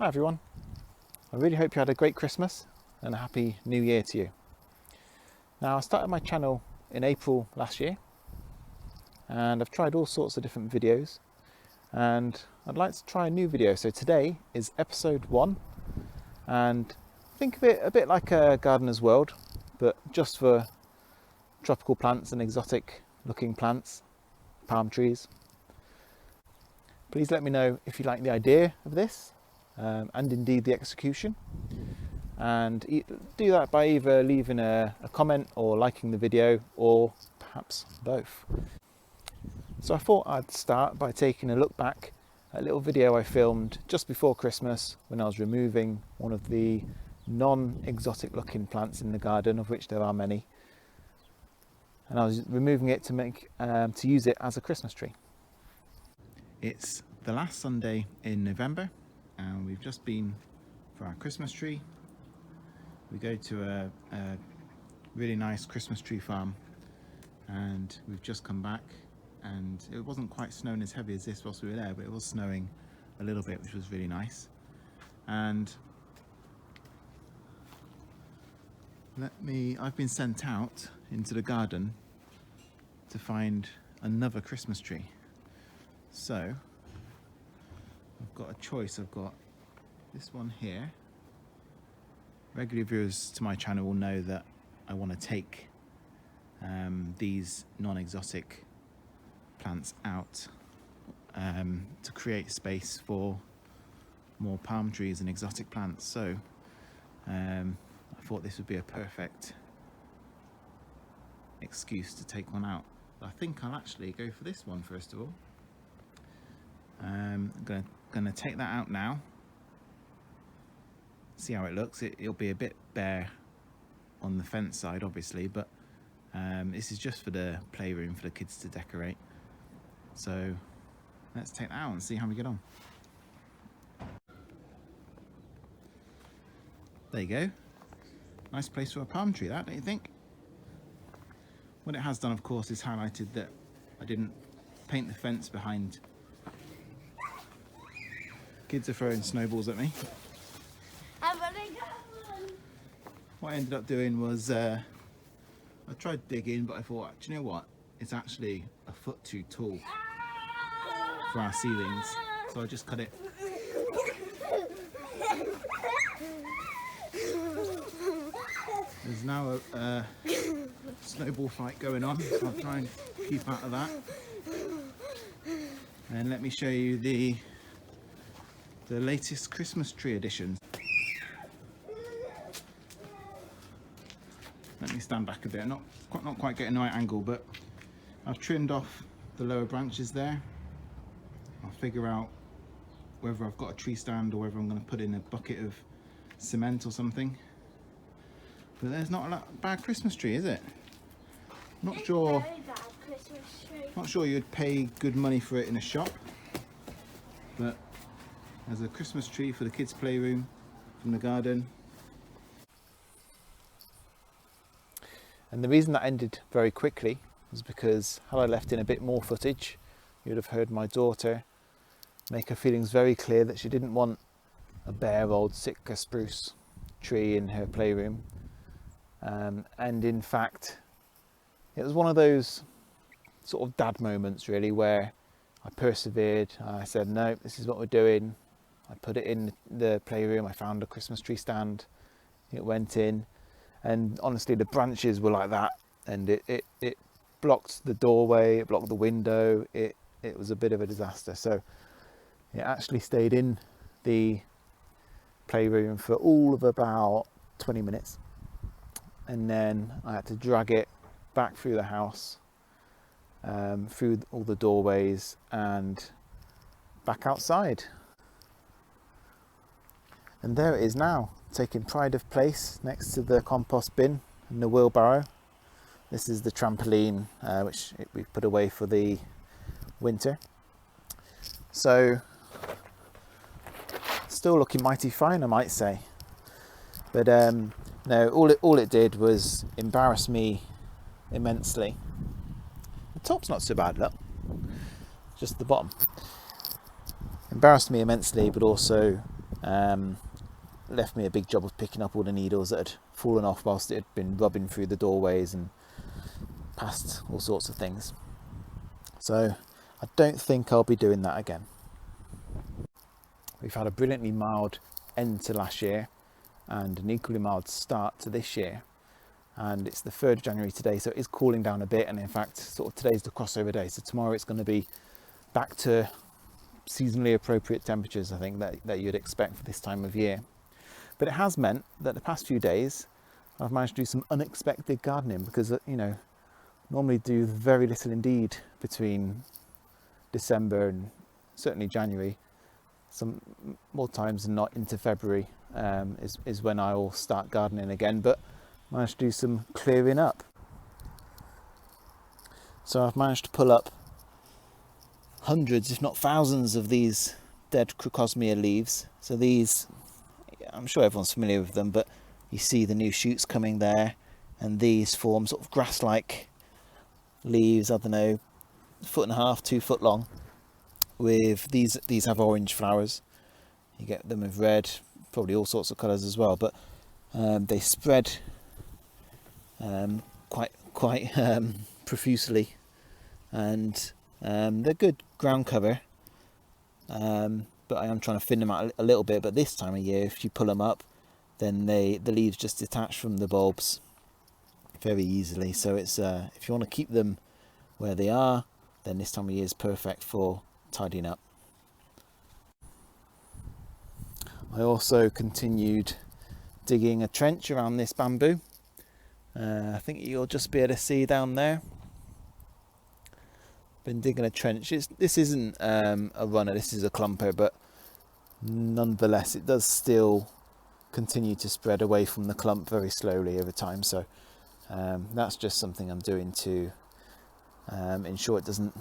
Hi everyone, I really hope you had a great Christmas and a happy new year to you. Now I started my channel in April last year and I've tried all sorts of different videos and I'd like to try a new video. So today is episode 1 and think of it a bit like a gardener's world, but just for tropical plants and exotic looking plants, palm trees. Please let me know if you like the idea of this and indeed the execution, and do that by either leaving a comment or liking the video, or perhaps both. So I thought I'd start by taking a look back at a little video I filmed just before Christmas when I was removing one of the non-exotic looking plants in the garden, of which there are many, and I was removing it to make to use it as a Christmas tree. It's the last Sunday in November and we've just been for our Christmas tree. We go to a really nice Christmas tree farm and we've just come back, and it wasn't quite snowing as heavy as this whilst we were there, but it was snowing a little bit, which was really nice. And I've been sent out into the garden to find another Christmas tree. So I've got a choice. I've got this one here. Regular viewers to my channel will know that I want to take these non-exotic plants out to create space for more palm trees and exotic plants. So I thought this would be a perfect excuse to take one out. I think I'll actually go for this one first of all. I'm gonna take that out now, see how it looks. It'll be a bit bare on the fence side obviously, but this is just for the playroom for the kids to decorate. So let's take that out and see how we get on. There you go. Nice place for a palm tree, that, don't you think? What it has done, of course, is highlighted that I didn't paint the fence behind. Kids are throwing snowballs at me. What I ended up doing was I tried digging, but I thought, do you know what? It's actually a foot too tall for our ceilings, so I just cut it. There's now a snowball fight going on, so I'll try and keep out of that. And let me show you the latest Christmas tree edition. Let me stand back a bit. Not quite getting the right angle, but I've trimmed off the lower branches there. I'll figure out whether I've got a tree stand or whether I'm going to put in a bucket of cement or something. But there's not a bad Christmas tree, is it? Not sure you'd pay good money for it in a shop, but as a Christmas tree for the kids' playroom from the garden. And the reason that ended very quickly was because had I left in a bit more footage, you would have heard my daughter make her feelings very clear that she didn't want a bare old Sitka spruce tree in her playroom. And in fact, it was one of those sort of dad moments really where I persevered. I said, no, this is what we're doing. I put it in the playroom. I found a Christmas tree stand. It went in, and honestly, the branches were like that, and it blocked the doorway, it blocked the window. It was a bit of a disaster. So it actually stayed in the playroom for all of about 20 minutes, and then I had to drag it back through the house, through all the doorways, and back outside. And there it is now, taking pride of place next to the compost bin and the wheelbarrow. This is the trampoline, which we've put away for the winter. So, still looking mighty fine, I might say. But no, all it did was embarrass me immensely. The top's not so bad, look. Just the bottom. Embarrassed me immensely, but also left me a big job of picking up all the needles that had fallen off whilst it had been rubbing through the doorways and past all sorts of things. So I don't think I'll be doing that again. We've had a brilliantly mild end to last year and an equally mild start to this year, and it's the 3rd of January today, so it is cooling down a bit, and in fact sort of today's the crossover day, so tomorrow it's going to be back to seasonally appropriate temperatures, I think, that you'd expect for this time of year. But it has meant that the past few days I've managed to do some unexpected gardening, because normally do very little indeed between December and certainly January. Some more times than not into February is when I'll start gardening again, but managed to do some clearing up. So I've managed to pull up hundreds, if not thousands, of these dead Crocosmia leaves. So these, I'm sure everyone's familiar with them, but you see the new shoots coming there, and these form sort of grass-like leaves, I don't know, 1.5 foot, 2 foot long, with these have orange flowers. You get them with red, probably all sorts of colours as well, but they spread quite profusely, and they're good ground cover, but I am trying to thin them out a little bit. But this time of year, if you pull them up, then the leaves just detach from the bulbs very easily. So it's if you want to keep them where they are, then this time of year is perfect for tidying up. I also continued digging a trench around this bamboo. I think you'll just be able to see down there. Been digging a trench. This isn't a runner, this is a clumper, but nonetheless it does still continue to spread away from the clump very slowly over time. So that's just something I'm doing to ensure it doesn't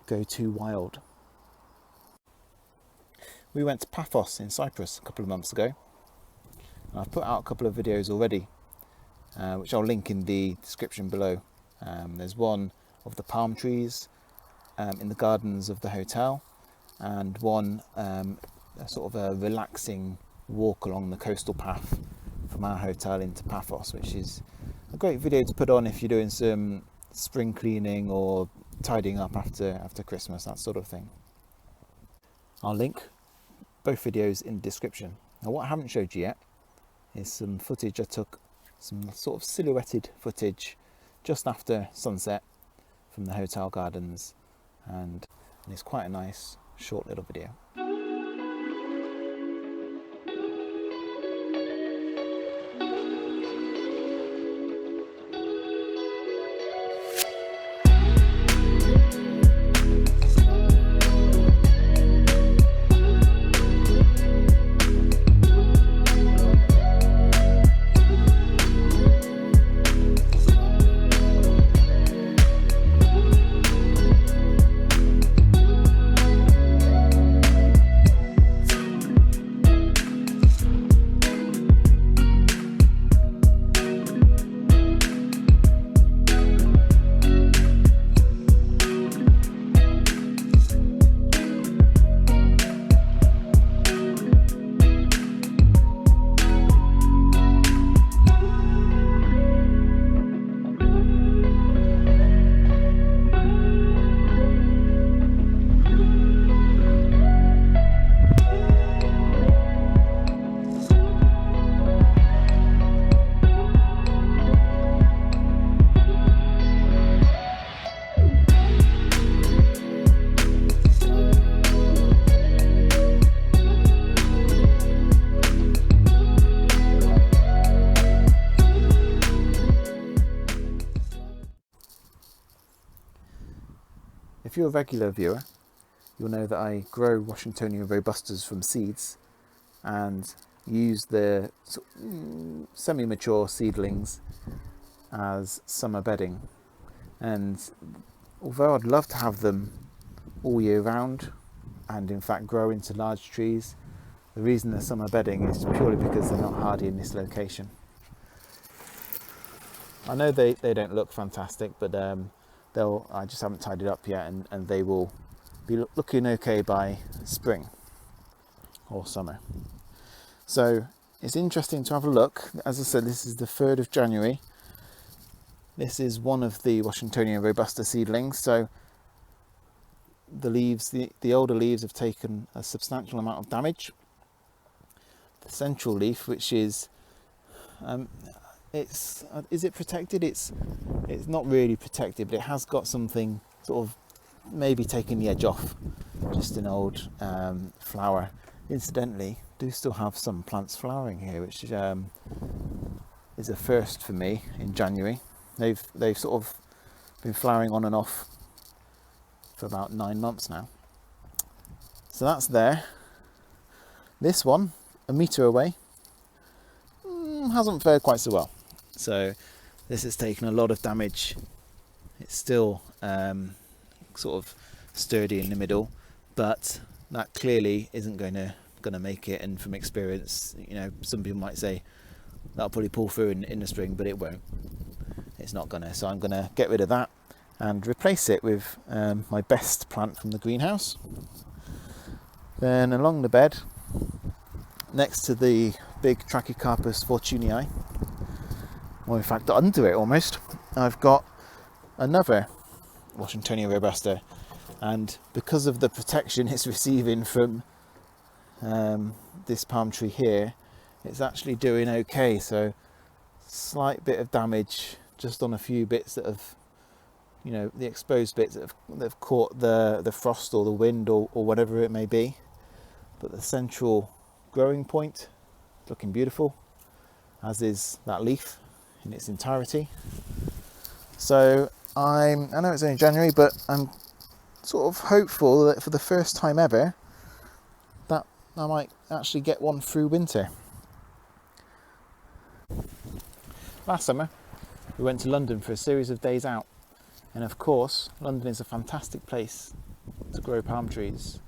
go too wild. We went to Paphos in Cyprus a couple of months ago. I've put out a couple of videos already, which I'll link in the description below. There's one of the palm trees in the gardens of the hotel, and one a sort of a relaxing walk along the coastal path from our hotel into Paphos, which is a great video to put on if you're doing some spring cleaning or tidying up after Christmas, that sort of thing. I'll link both videos in the description. Now, what I haven't showed you yet is some footage I took, some sort of silhouetted footage just after sunset from the hotel gardens, and it's quite a nice short little video. If you're a regular viewer, you'll know that I grow Washingtonia Robustas from seeds and use the semi-mature seedlings as summer bedding. And although I'd love to have them all year round and in fact grow into large trees, the reason they're summer bedding is purely because they're not hardy in this location. I know they don't look fantastic, but I just haven't tidied up yet, and they will be looking okay by spring or summer. So it's interesting to have a look. As I said, this is the 3rd of January. This is one of the Washingtonia Robusta seedlings. So the leaves, the older leaves have taken a substantial amount of damage. The central leaf, which is, is it protected? It's not really protected, but it has got something sort of maybe taking the edge off. Just an old flower. Incidentally, do still have some plants flowering here, which is a first for me in January. They've sort of been flowering on and off for about 9 months now. So that's there. This one, a metre away, hasn't fared quite so well. So this has taken a lot of damage. It's still sort of sturdy in the middle, but that clearly isn't going to make it. And from experience, you know, some people might say that'll probably pull through in the spring, but it won't. It's not gonna. So I'm gonna get rid of that and replace it with my best plant from the greenhouse. Then along the bed, next to the big Trachycarpus fortunei, or in fact under it almost, I've got another Washingtonia Robusta, and because of the protection it's receiving from this palm tree here, it's actually doing okay. So slight bit of damage just on a few bits that have, you know, the exposed bits that have caught the frost or the wind or whatever it may be, but the central growing point looking beautiful, as is that leaf in its entirety. So I know it's only January, but I'm sort of hopeful that for the first time ever that I might actually get one through winter. Last summer we went to London for a series of days out, and of course London is a fantastic place to grow palm trees.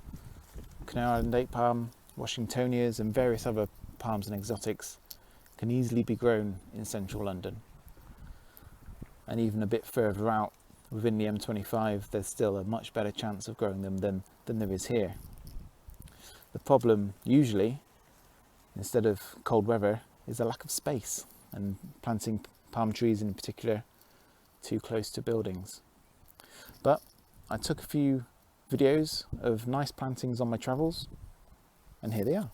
Canary Island date palm, Washingtonias and various other palms and exotics can easily be grown in central London. And even a bit further out within the M25, there's still a much better chance of growing them than there is here. The problem usually, instead of cold weather, is a lack of space and planting palm trees in particular too close to buildings. But I took a few videos of nice plantings on my travels, and here they are.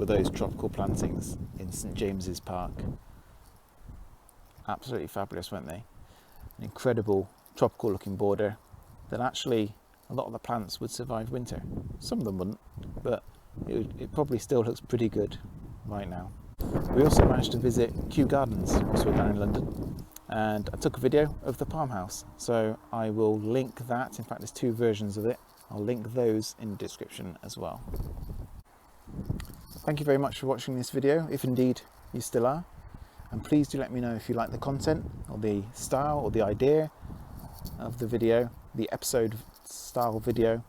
were those tropical plantings in St James's Park. Absolutely fabulous, weren't they? An incredible tropical looking border that actually a lot of the plants would survive winter. Some of them wouldn't, but it probably still looks pretty good right now. We also managed to visit Kew Gardens, which we're down in London, and I took a video of the palm house, so I will link that. In fact, there's two versions of it. I'll link those in the description as well. Thank you very much for watching this video, if indeed you still are, and please do let me know if you like the content or the style or the idea of the video, the episode style video,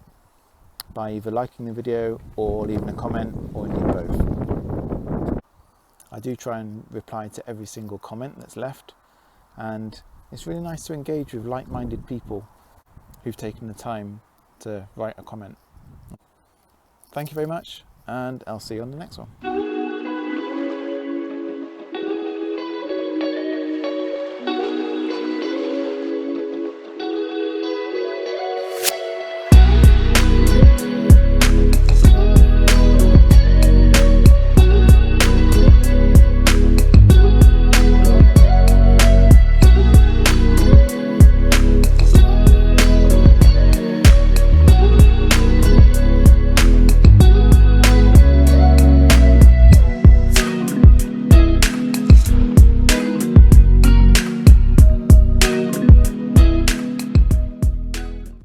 by either liking the video or leaving a comment, or indeed both. I do try and reply to every single comment that's left, and it's really nice to engage with like-minded people who've taken the time to write a comment. Thank you very much, and I'll see you on the next one.